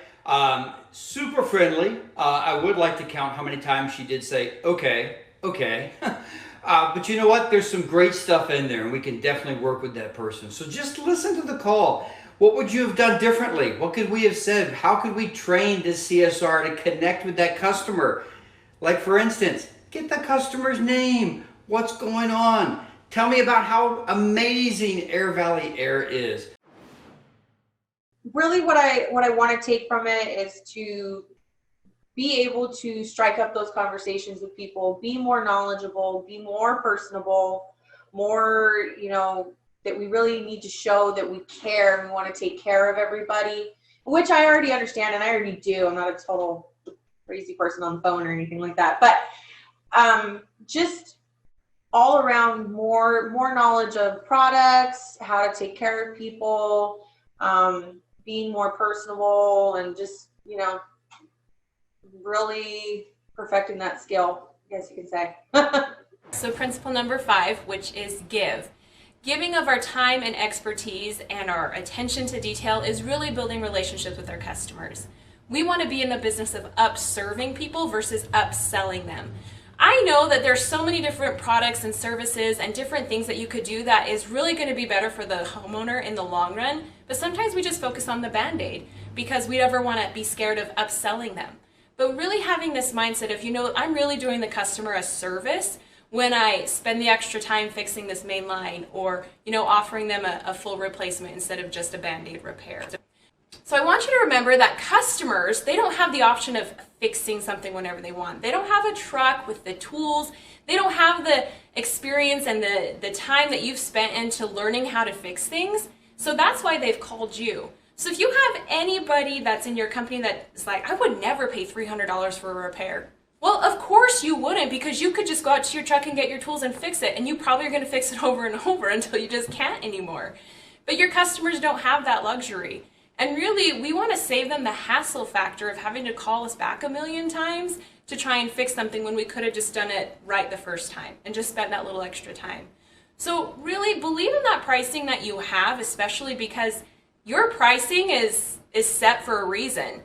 B: Super friendly. I would like to count how many times she did say, okay. But you know what? There's some great stuff in there, and we can definitely work with that person. So just listen to the call. What would you have done differently? What could we have said? How could we train this CSR to connect with that customer? Like, for instance, get the customer's name. What's going on? Tell me about how amazing Air Valley Air is.
P: Really what I want to take from it is to be able to strike up those conversations with people, be more knowledgeable, be more personable, more, that we really need to show that we care and we want to take care of everybody, which I already understand and I already do. I'm not a total crazy person on the phone or anything like that, but just all around more knowledge of products, how to take care of people, being more personable, and just, really perfecting that skill, I guess you could say.
H: So principle number 5, which is give. Giving of our time and expertise and our attention to detail is really building relationships with our customers. We want to be in the business of upserving people versus upselling them. I know that there's so many different products and services and different things that you could do that is really going to be better for the homeowner in the long run, but sometimes we just focus on the Band-Aid because we never want to be scared of upselling them. But really having this mindset of, I'm really doing the customer a service when I spend the extra time fixing this main line or, offering them a full replacement instead of just a Band-Aid repair. So I want you to remember that customers, they don't have the option of fixing something whenever they want. They don't have a truck with the tools. They don't have the experience and the time that you've spent into learning how to fix things. So that's why they've called you. So if you have anybody that's in your company that's like, I would never pay $300 for a repair. Well, of course you wouldn't, because you could just go out to your truck and get your tools and fix it, and you probably are going to fix it over and over until you just can't anymore. But your customers don't have that luxury. And really, we want to save them the hassle factor of having to call us back a million times to try and fix something when we could have just done it right the first time and just spent that little extra time. So really believe in that pricing that you have, especially because your pricing is set for a reason.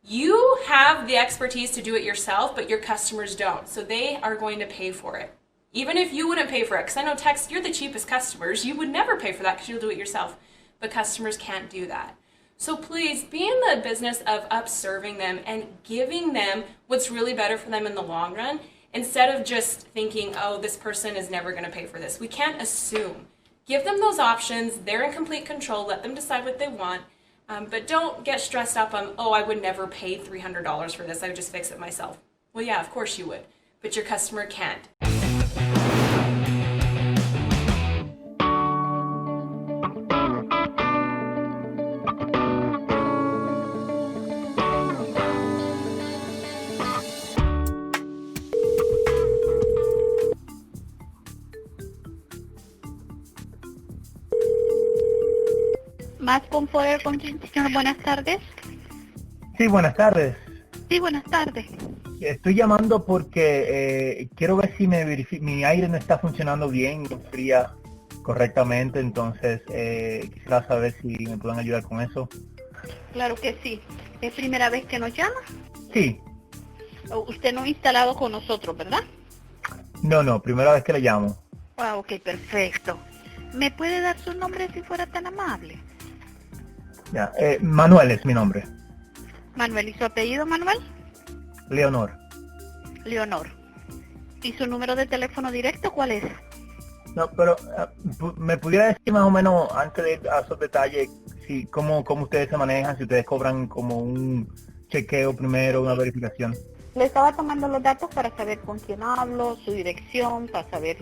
H: You have the expertise to do it yourself, but your customers don't. So they are going to pay for it. Even if you wouldn't pay for it, because I know Tex, you're the cheapest customers. You would never pay for that because you'll do it yourself. But customers can't do that. So please be in the business of upserving them and giving them what's really better for them in the long run, instead of just thinking, oh, this person is never going to pay for this. We can't assume. Give them those options. They're in complete control. Let them decide what they want. But don't get stressed up on, oh, I would never pay $300 for this. I would just fix it myself. Well, yeah, of course you would. But your customer can't.
Q: Más con poder con señor, buenas tardes.
R: Sí, buenas tardes.
Q: Sí, buenas tardes.
R: Estoy llamando porque quiero ver si mi aire no está funcionando bien, fría. correctamente, entonces quisiera saber si me pueden ayudar con eso.
Q: Claro que sí. ¿Es primera vez que nos llama?
R: Sí,
Q: Usted no ha instalado con nosotros, ¿verdad?
R: no, primera vez que le llamo.
Q: Ah, ok, perfecto. ¿Me puede dar su nombre si fuera tan amable?
R: Ya, Manuel es mi nombre.
Q: Manuel, ¿y su apellido, Manuel?
R: Leonor.
Q: Leonor. ¿Y su número de teléfono directo cuál es?
R: No, pero me pudiera decir más o menos, antes de ir a esos detalles, si, cómo ustedes se manejan, si ustedes cobran como un chequeo primero, una verificación.
Q: Le estaba tomando los datos para saber con quién hablo, su dirección, para saber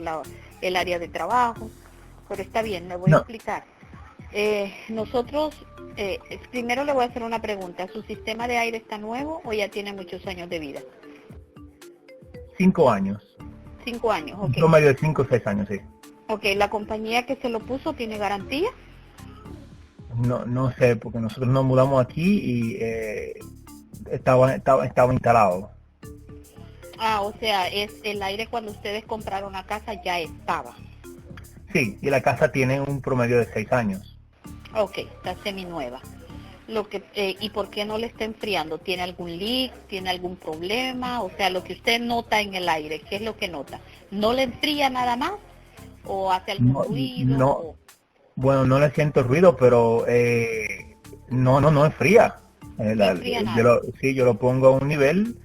Q: el área de trabajo. Pero está bien, me voy a explicar. Nosotros, primero le voy a hacer una pregunta. ¿Su sistema de aire está nuevo o ya tiene muchos años de vida?
R: 5 años.
Q: 5 años, ok.
R: Un promedio de 5 o 6 años, sí.
Q: Ok, ¿la compañía que se lo puso tiene garantía?
R: No sé, porque nosotros nos mudamos aquí y estaba instalado.
Q: Ah, o sea, es el aire cuando ustedes compraron la casa ya estaba.
R: Sí, y la casa tiene un promedio de 6 años.
Q: Ok, está seminueva. ¿Y por qué no le está enfriando? ¿Tiene algún leak? ¿Tiene algún problema? O sea, lo que usted nota en el aire, ¿qué es lo que nota? ¿No le enfría nada más? ¿O hace algún ruido?
R: No, bueno, no le siento ruido, pero no enfría.
Q: No enfría nada.
R: Yo lo pongo a un nivel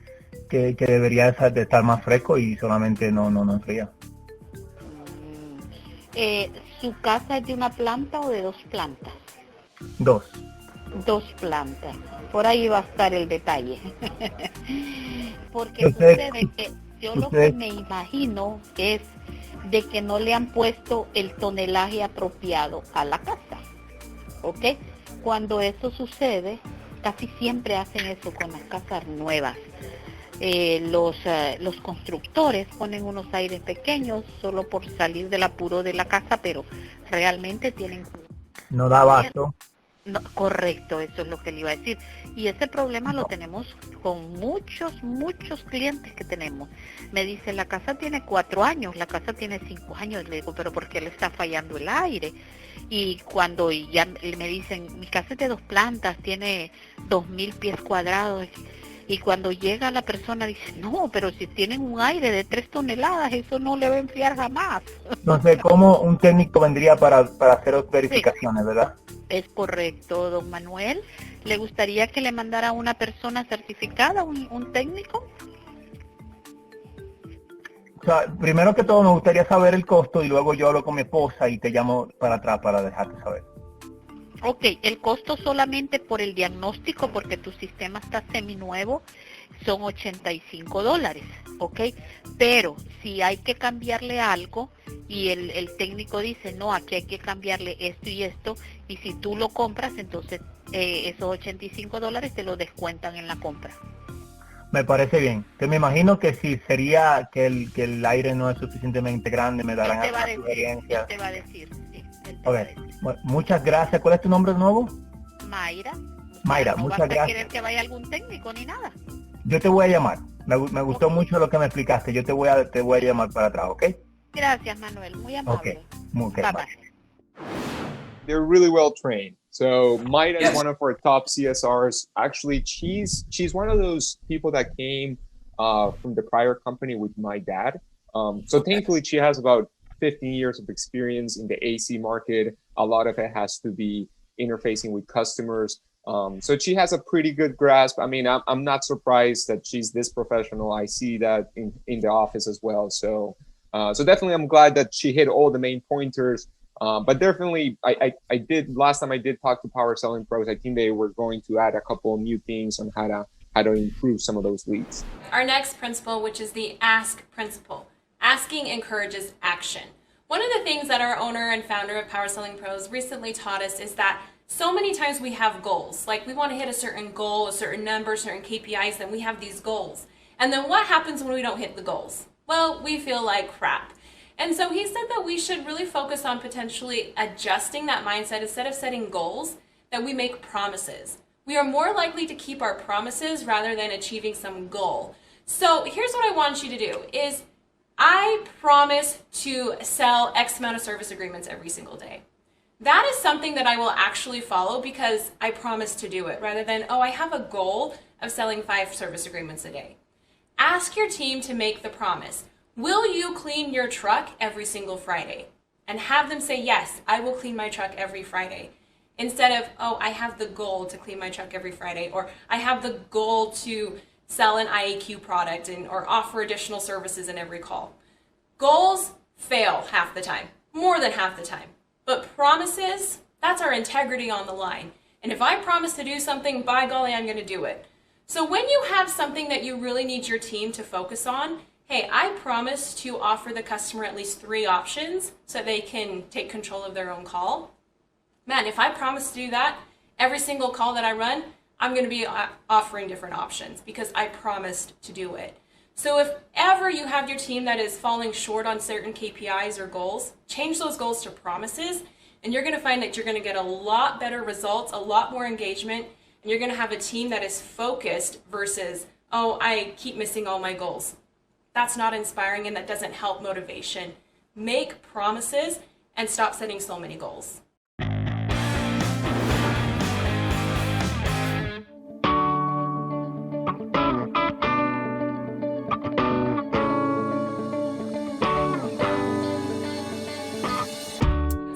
R: que debería de estar más fresco y solamente no enfría.
Q: ¿Su casa es de una planta o de 2 plantas?
R: 2.
Q: 2 plantas. Por ahí va a estar el detalle. Porque sucede que yo lo que me imagino es de que no le han puesto el tonelaje apropiado a la casa. ¿Ok? Cuando eso sucede, casi siempre hacen eso con las casas nuevas. Los constructores ponen unos aires pequeños solo por salir del apuro de la casa, pero realmente tienen...
R: No da abasto.
Q: No, correcto, eso es lo que le iba a decir. Y ese problema lo tenemos con muchos clientes que tenemos. Me dicen, la casa tiene 4 años, la casa tiene 5 años. Le digo, pero ¿por qué le está fallando el aire? Y cuando ya me dicen, mi casa es de 2 plantas, tiene 2,000 pies cuadrados. Y cuando llega la persona dice, no, pero si tienen un aire de 3 toneladas, eso no le va a enfriar jamás.
R: Entonces, ¿cómo un técnico vendría para hacer verificaciones, verdad?
Q: Es correcto, don Manuel. ¿Le gustaría que le mandara a una persona certificada, un técnico?
R: O sea, primero que todo me gustaría saber el costo y luego yo hablo con mi esposa y te llamo para atrás para dejarte saber.
Q: Ok, el costo solamente por el diagnóstico, porque tu sistema está seminuevo, son $85, ¿ok? Pero si hay que cambiarle algo y el técnico dice, no, aquí hay que cambiarle esto y esto, y si tú lo compras, entonces esos $85 te lo descuentan en la compra.
R: Me parece bien. Que me imagino que si sería que el aire no es suficientemente grande, me darán alguna sugerencia.
Q: Él te va a decir, sí.
R: Okay. Bueno, muchas gracias. ¿Cuál es tu nombre de nuevo?
Q: Mayra.
R: Mayra,
Q: no
R: muchas
Q: vas
R: gracias.
Q: a querer que vaya algún técnico ni nada.
R: Yo te voy a llamar. Me gustó mucho lo que me explicaste. Yo te voy a llamar para atrás, ¿ok?
Q: Gracias, Manuel. Muy amable.
R: Okay.
Q: Bye
R: Bye.
S: They're really well trained. So Mayra is one of our top CSRs. Actually, she's one of those people that came from the prior company with my dad. So thankfully, she has about 15 years of experience in the AC market. A lot of it has to be interfacing with customers. So she has a pretty good grasp. I mean, I'm not surprised that she's this professional. I see that in the office as well. So definitely I'm glad that she hit all the main pointers. But definitely, last time I did talk to Power Selling Pros, I think they were going to add a couple of new things on how to improve some of those leads.
H: Our next principle, which is the ask principle. Asking encourages action. One of the things that our owner and founder of Power Selling Pros recently taught us is that so many times we have goals. Like we want to hit a certain goal, a certain number, certain KPIs, then we have these goals. And then what happens when we don't hit the goals? Well, we feel like crap. And so he said that we should really focus on potentially adjusting that mindset. Instead of setting goals, that we make promises. We are more likely to keep our promises rather than achieving some goal. So here's what I want you to do is I promise to sell X amount of service agreements every single day. That is something that I will actually follow because I promise to do it, rather than, oh, I have a goal of selling 5 service agreements a day. Ask your team to make the promise. Will you clean your truck every single Friday? And have them say, yes, I will clean my truck every Friday. Instead of, oh, I have the goal to clean my truck every Friday, or I have the goal to sell an IAQ product or offer additional services in every call. Goals fail half the time, more than half the time. But promises, that's our integrity on the line. And if I promise to do something, by golly, I'm going to do it. So when you have something that you really need your team to focus on, hey, I promise to offer the customer at least 3 options so they can take control of their own call. Man, if I promise to do that, every single call that I run, I'm going to be offering different options because I promised to do it. So if ever you have your team that is falling short on certain KPIs or goals, change those goals to promises, and you're going to find that you're going to get a lot better results, a lot more engagement, and you're going to have a team that is focused versus, oh, I keep missing all my goals. That's not inspiring and that doesn't help motivation. Make promises and stop setting so many goals.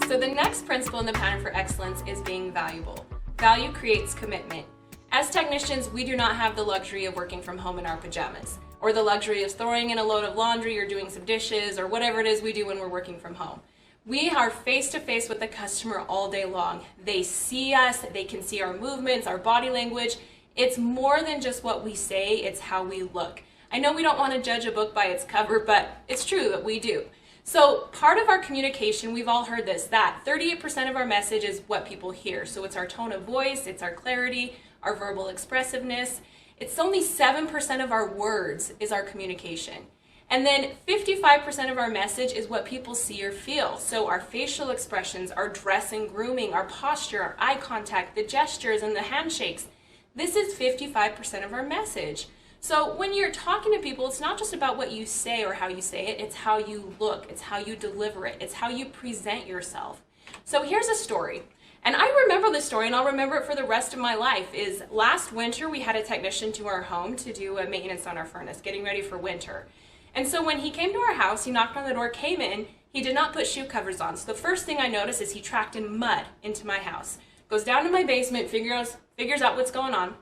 H: So the next principle in the pattern for excellence is being valuable. Value creates commitment. As technicians, we do not have the luxury of working from home in our pajamas, or the luxury of throwing in a load of laundry or doing some dishes or whatever it is we do when we're working from home. We are face to face with the customer all day long. They see us, they can see our movements, our body language. It's more than just what we say, it's how we look. I know we don't want to judge a book by its cover, but it's true that we do. So part of our communication, we've all heard this, that 38% of our message is what people hear. So it's our tone of voice, it's our clarity, our verbal expressiveness. It's only 7% of our words is our communication. And then 55% of our message is what people see or feel. So our facial expressions, our dress and grooming, our posture, our eye contact, the gestures and the handshakes. This is 55% of our message. So when you're talking to people, it's not just about what you say or how you say it, it's how you look, it's how you deliver it, it's how you present yourself. So here's a story. And I remember this story, and I'll remember it for the rest of my life, is last winter we had a technician to our home to do a maintenance on our furnace, getting ready for winter. And so when he came to our house, he knocked on the door, came in, he did not put shoe covers on. So the first thing I noticed is he tracked in mud into my house. Goes down to my basement, figures out what's going on,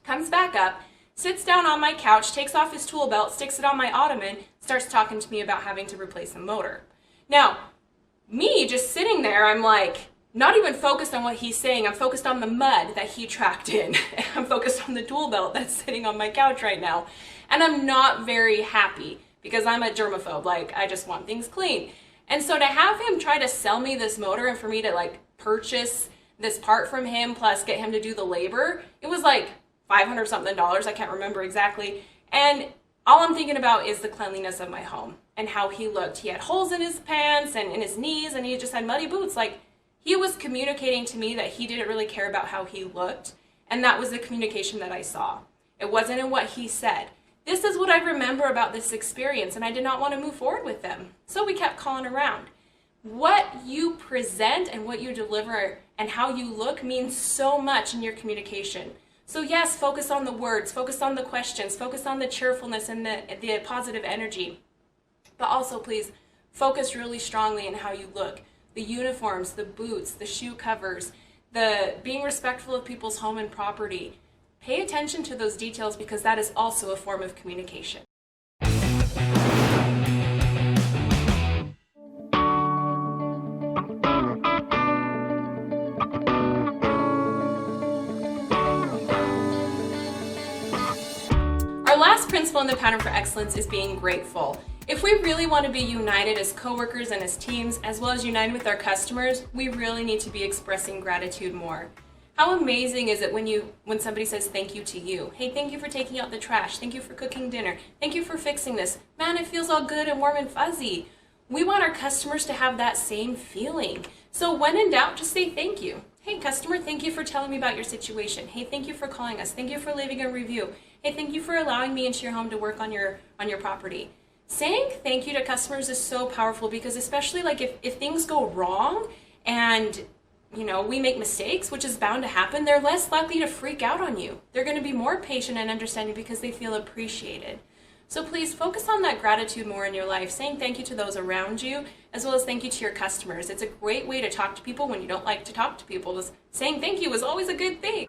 H: comes back up, sits down on my couch, takes off his tool belt, sticks it on my ottoman, starts talking to me about having to replace a motor. Now, me just sitting there, I'm like, not even focused on what he's saying. I'm focused on the mud that he tracked in. I'm focused on the tool belt that's sitting on my couch right now. And I'm not very happy because I'm a germaphobe. Like, I just want things clean. And so to have him try to sell me this motor and for me to like purchase this part from him plus get him to do the labor, it was like $500 something. I can't remember exactly. And all I'm thinking about is the cleanliness of my home and how he looked. He had holes in his pants and in his knees and he just had muddy boots. Like, he was communicating to me that he didn't really care about how he looked, and that was the communication that I saw. It wasn't in what he said. This is what I remember about this experience, and I did not want to move forward with them. So we kept calling around. What you present and what you deliver and how you look means so much in your communication. So yes, focus on the words, focus on the questions, focus on the cheerfulness and the positive energy. But also, please, focus really strongly on how you look. The uniforms, the boots, the shoe covers, the being respectful of people's home and property. Pay attention to those details because that is also a form of communication. Our last principle in the pattern for excellence is being grateful. If we really want to be united as coworkers and as teams, as well as united with our customers, we really need to be expressing gratitude more. How amazing is it when somebody says thank you to you? Hey, thank you for taking out the trash. Thank you for cooking dinner. Thank you for fixing this. Man, it feels all good and warm and fuzzy. We want our customers to have that same feeling. So when in doubt, just say thank you. Hey, customer, thank you for telling me about your situation. Hey, thank you for calling us. Thank you for leaving a review. Hey, thank you for allowing me into your home to work on your property. saying thank you to customers is so powerful, because especially like if things go wrong and we make mistakes, which is bound to happen, they're less likely to freak out on you. They're going to be more patient and understanding because they feel appreciated. So please focus on that gratitude more in your life, saying thank you to those around you, as well as thank you to your customers. It's a great way to talk to people when you don't like to talk to people. Saying thank you is always a good thing.